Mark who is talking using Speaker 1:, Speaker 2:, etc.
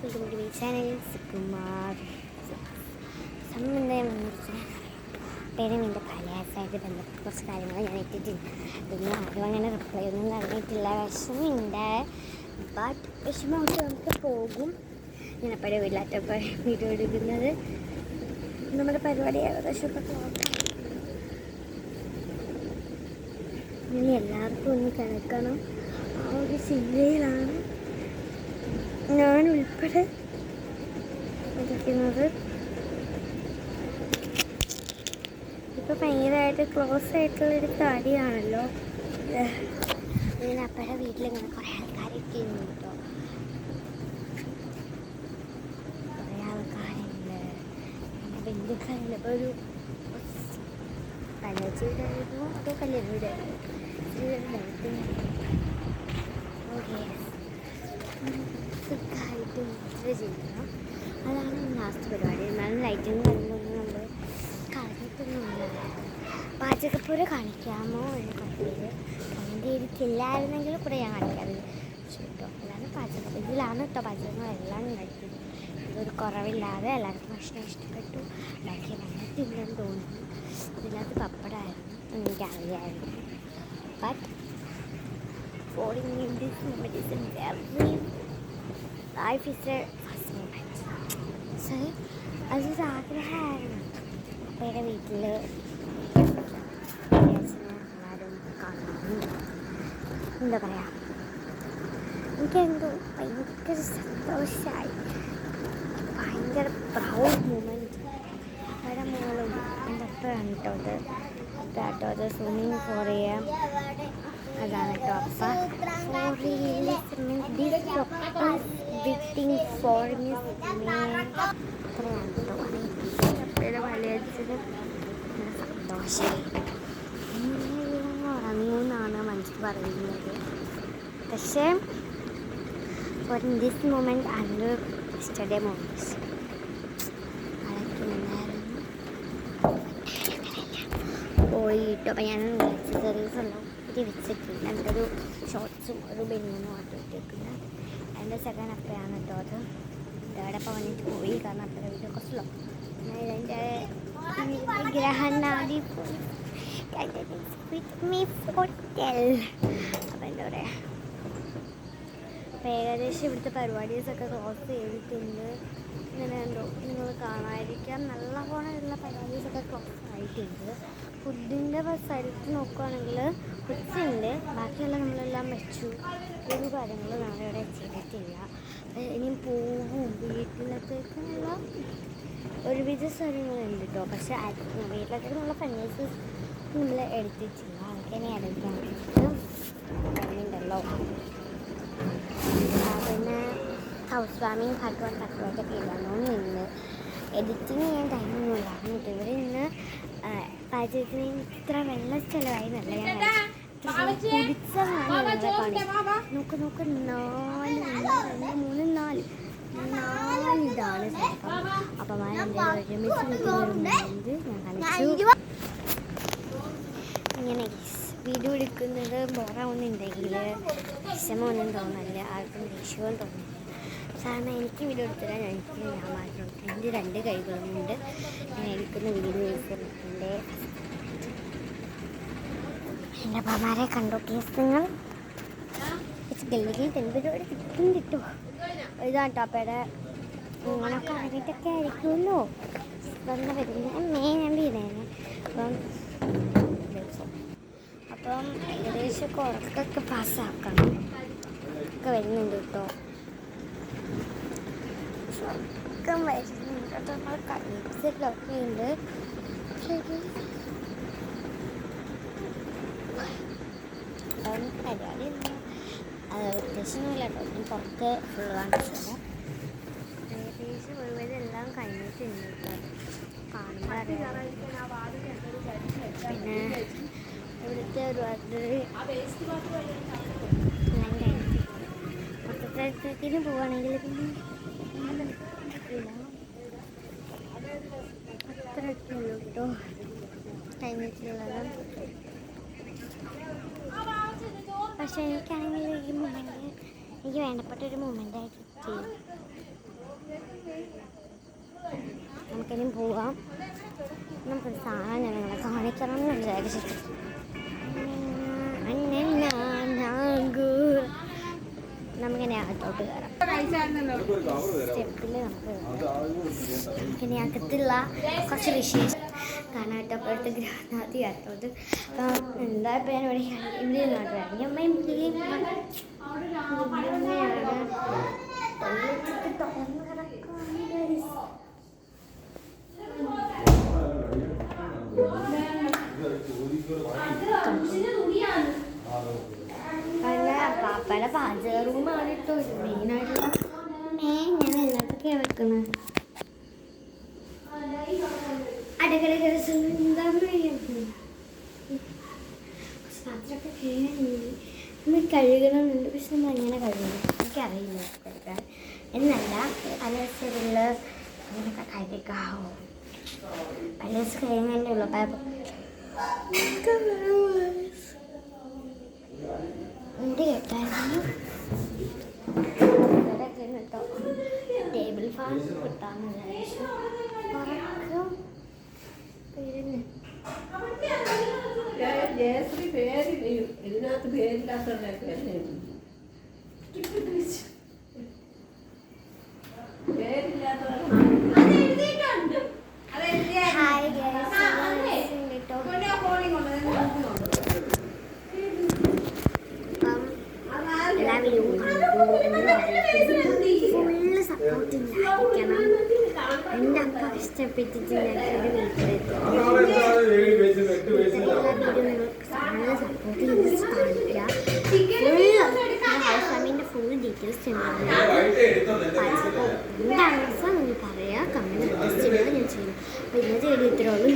Speaker 1: Welcome to my channel Sukumar. സംബന്ധം പേരമിൻ്റെ പലയാസായിട്ട് ബന്ധപ്പെട്ട് കുറച്ച് കാര്യങ്ങൾ ഞാൻ ഇട്ടിട്ടുണ്ട്. പിന്നെ ആരും അങ്ങനെ റിപ്ലൈ ഒന്നും നടന്നിട്ടില്ല. വിഷമമുണ്ട്, ബട്ട് വിഷമമൊക്കെ നമുക്ക് പോകും. ഞാനപ്പോഴേ വീട്ടിലാറ്റപ്പോൾ വീഡിയോ എടുക്കുന്നത്. നമ്മുടെ പരിപാടി ഏകദേശമൊക്കെ ഇനി എല്ലാവർക്കും ഒന്ന് കിടക്കണം. ആ ഒരു ചിന്തയിലാണ് ഞാൻ ഉൾപ്പെടെ ഇരിക്കുന്നത്. ഇപ്പോൾ ഭയങ്കരമായിട്ട് ക്ലോസ് ആയിട്ടുള്ളൊരു കാര്യമാണല്ലോ. ഇങ്ങനെ അപ്പോഴെ വീട്ടിലിങ്ങനെ കുറേ ആൾക്കാരൊക്കെ ഉണ്ട് കേട്ടോ. കുറേ ആൾക്കാരുണ്ട്, എൻ്റെ ബന്ധുക്കാരുണ്ട്. ഇപ്പോൾ ഒരു കല്യാണത്തിനായിരുന്നു അതോ കല്യാണത്തിനായിരുന്നു ഓക്കെ സുഖമായിട്ട് യാത്ര ചെയ്യണം. അതാണ് ലാസ്റ്റ് പരിപാടി. എന്നാലും ലൈറ്റിങ് കാര്യങ്ങളൊന്നും നമ്മൾ കളഞ്ഞിട്ടൊന്നുമില്ല. പാചകപ്പുര കാണിക്കാമോ എന്ന് പറഞ്ഞത് കമൻറ്റ് ചെയ്തിട്ടില്ലായിരുന്നെങ്കിൽ കൂടെ ഞാൻ കാണിക്കാറില്ല കേട്ടോ. അതാണ് പാചകം, ഇതിലാണ് കേട്ടോ പാചകങ്ങളെല്ലാം ഉണ്ടാക്കിയത്. ഇതൊരു കുറവില്ലാതെ എല്ലാവർക്കും ഭക്ഷണം ഇഷ്ടപ്പെട്ടു. ഉണ്ടാക്കിയ വന്നിട്ടില്ലെന്ന് തോന്നുന്നു. ഇതിനകത്ത് പപ്പടമായിരുന്നു, എനിക്കറിയായിരുന്നു. But falling in this moment is a very life is a first moment. So അതൊരു ആഗ്രഹമായിരുന്നു. അപ്പയുടെ വീട്ടിൽ എല്ലാവരും കാണാനും എന്താ പറയുക, എനിക്കെന്തോ ഭയങ്കര സന്തോഷമായി, ഭയങ്കര പ്രൗഡ് മൂമെൻറ്റ്. അവിടെ മോളും എൻ്റെ അപ്പയാണ് കേട്ടോ അത് സ്വിമ്മിങ് ഫോർ ചെയ്യാം. അതാണ് കേട്ടോ അപ്പ വെയിറ്റിംഗ് ഫോർ മിസ് അത്രയാണ് കേട്ടോ. അപ്പയുടെ വലിയച്ഛന് സന്തോഷമായി ഉറങ്ങുമെന്നാണ് മനസ്സിൽ പറയുന്നത്. പക്ഷേ for this moment and yesterday moments പോയി കേട്ടോ. അപ്പം ഞാൻ ആക്സസറീസ് എല്ലാം ഒത്തിരി വെച്ചിട്ടുണ്ട്. എനിക്കൊരു ഷോർട്ട്സും ഒരു ബനിയനും ആട്ടോ ഇട്ടേക്കുന്നത്. എൻ്റെ സെക്കൻഡ് അപ്പയാണ് കേട്ടോ അത്. തേർഡപ്പം വന്നിട്ട് പോയി, കാരണം അപ്പയുടെ വീട്ടിൽ കുറച്ചല്ലോ. എൻ്റെ ഗ്രഹനാടി പോയി ഹോട്ടൽ. അപ്പം എന്താ പറയുക, അപ്പം ഏകദേശം ഇവിടുത്തെ പരിപാടീസൊക്കെ ക്ലോസ് ചെയ്തിട്ടുണ്ട്. ഇങ്ങനെ എന്തോ നിങ്ങൾ കാണാതിരിക്കാൻ നല്ലവണ്ണമുള്ള പരിപാടീസൊക്കെ ക്ലോസ് ആയിട്ടുണ്ട്. ഫുഡിൻ്റെ സ്ഥലത്ത് നോക്കുകയാണെങ്കിൽ ഫുഡ്സുണ്ട്, ബാക്കിയെല്ലാം നമ്മളെല്ലാം വെച്ചു. ഒരു കാര്യങ്ങൾ നമ്മളിവിടെ ചെയ്തിട്ടില്ല. ഇനിയും പോവും വീട്ടിലത്തേക്കുള്ള ഒരുവിധ സ്ഥലങ്ങളുണ്ട് കേട്ടോ. പക്ഷേ വീട്ടിലത്തേക്കുള്ള ഫർണിച്ചേഴ്സ് നമ്മൾ എടുത്തിട്ടില്ല. അതൊക്കെ ഇനി എടുക്കാൻ ഉണ്ടല്ലോ. പിന്നെ ഹൗസ് വാമിങ് പാർട്ട് 1 പാർട്ട് 2 ഒക്കെ ഇടാനൊന്നും ഇന്ന് എഡിറ്റിങ് ചെയ്യാൻ ടൈമൊന്നും ഇല്ലായിരുന്നു കേട്ടോ. ഇവർ ഇന്ന് പാചകത്തിന് ഇത്ര വെള്ളം ചിലവായി നല്ല ഞാൻ കുടിച്ചാണ് നോക്ക് 4 ഇതാണ് ചിലപ്പം. അപ്പം എൻ്റെ ഒരുമിച്ച് നിൽക്കുന്നത് ഞാൻ കാണിച്ചു. ഇങ്ങനെ വീഡിയോ എടുക്കുന്നത് ബോറാവുന്നുണ്ടെങ്കിൽ വിഷമമൊന്നും തോന്നില്ല, ആർക്കും ദേഷ്യവും തോന്നില്ല. കാരണം എനിക്ക് വീഡിയോ എടുത്തില്ല, ഞാൻ മാത്രം എൻ്റെ 2 കൈകളുമുണ്ട്. ഞാൻ എടുക്കുന്ന വീഡിയോസ് എൻ്റെ അപ്പമാരെ കണ്ടോ കേസുകൾ ഗല്ലിയിൽ പരിപാടി കിട്ടും. ഇതാട്ടോ അപ്പയുടെ ഇങ്ങനൊക്കെ അറിഞ്ഞിട്ടൊക്കെ ആയിരിക്കുമല്ലോ വന്ന് വരുന്നത് ഞാൻ വീണേനെ. അപ്പം ഏകദേശമൊക്കെ ഉറക്കൊക്കെ പാസ്സാക്കണം ഒക്കെ വരുന്നുണ്ട് കേട്ടോ. ഉറക്കം വരുന്നുണ്ട് കേട്ടോ. നമ്മൾ കഴിച്ചിട്ടൊക്കെ ഉണ്ട്. അപ്പം പരിപാടി ഉദ്ദേശമൊന്നുമില്ല കേട്ടോ. ഞാൻ പുറത്ത് ഫുള്ള് കാണിച്ചത് ഏകദേശം എല്ലാം കഴിഞ്ഞിട്ടുണ്ട് കേട്ടോ. കാണുമ്പോൾ അറിയാം. പിന്നെ ഇവിടുത്തെ മൊത്തത്തിന് പോവുകയാണെങ്കിൽ പിന്നെ അത്രയൊക്കെ ഉള്ളൂ കേട്ടോ കഴിഞ്ഞിട്ടുള്ളത്. പക്ഷേ എനിക്കാണെങ്കിൽ ഈ മൊമെൻറ്റ് എനിക്ക് വേണ്ടപ്പെട്ടൊരു മൊമെൻ്റായിട്ട് ചെയ്യും. ഇനി പോവാം. നമുക്കൊരു സാധനം ഞങ്ങളെ കാണിക്കണം എന്ന് വിചാരിച്ചിട്ട് നമുക്കിനി അകത്തോട്ട് കയറാം. സ്റ്റെപ്പിൽ നമുക്കിനി അകത്തുള്ള കുറച്ച് വിശേഷം കാണാട്ടോ. അപ്പോഴത്തെ ഗ്രാനാഥി അകത്തോട്ട് എന്താ ഇപ്പം ഞാൻ ഇവിടെ നാട്ടിലാണ് അമ്മയും തുറന്ന് കിടക്കുകയാണ്. പാപ്പയുടെ പാചക റൂമാണ് കേട്ടോ ഇത് മെയിനായിട്ടുള്ള. ഞാൻ എല്ലാത്തൊക്കെയാണ് വെക്കുന്നത്. അടക്കട ദിവസം പാത്രമൊക്കെ നമ്മൾ കഴുകണമെന്നുണ്ട്. പക്ഷെ നമ്മൾ എങ്ങനെ കഴുകണം എനിക്കറിയില്ല കഴുകാൻ എന്നല്ല. പല ദിവസങ്ങളിൽ അങ്ങനെയൊക്കെ കഴുകാവോ പല ദിവസം കഴിയുന്നതല്ലേ ഉള്ളൂ. മുടി കേട്ടായിരുന്നു കേട്ടോ. ടേബിൾ ഫാൻ കിട്ടാന്ന് വിചാരിച്ചു.
Speaker 2: ഇതിനകത്ത് പേരില്ലാത്ത
Speaker 1: എല്ലാവരും ഫുള്ള് സപ്പോർട്ടില്ലായിരിക്കണം. എൻ്റെ അപ്പ ഇഷ്ടപ്പെട്ടിട്ട് ഞങ്ങളുടെ വീട്ടിലെത്തി നല്ല സപ്പോർട്ട് ചെയ്ത് കാണിക്കുക. ഹൗസ് വാമിൻ്റെ ഫുൾ ഡീറ്റെയിൽസ് എന്താണെന്ന് വെച്ചാൽ നിങ്ങൾ പറയുക. കമൻറ്റ് റിക്വസ്റ്റ് ചെയ്യുക ഞാൻ ചെയ്യും. അപ്പോൾ ഇന്നത്തെ വീഡിയോ ഇത്രയുള്ളൂ.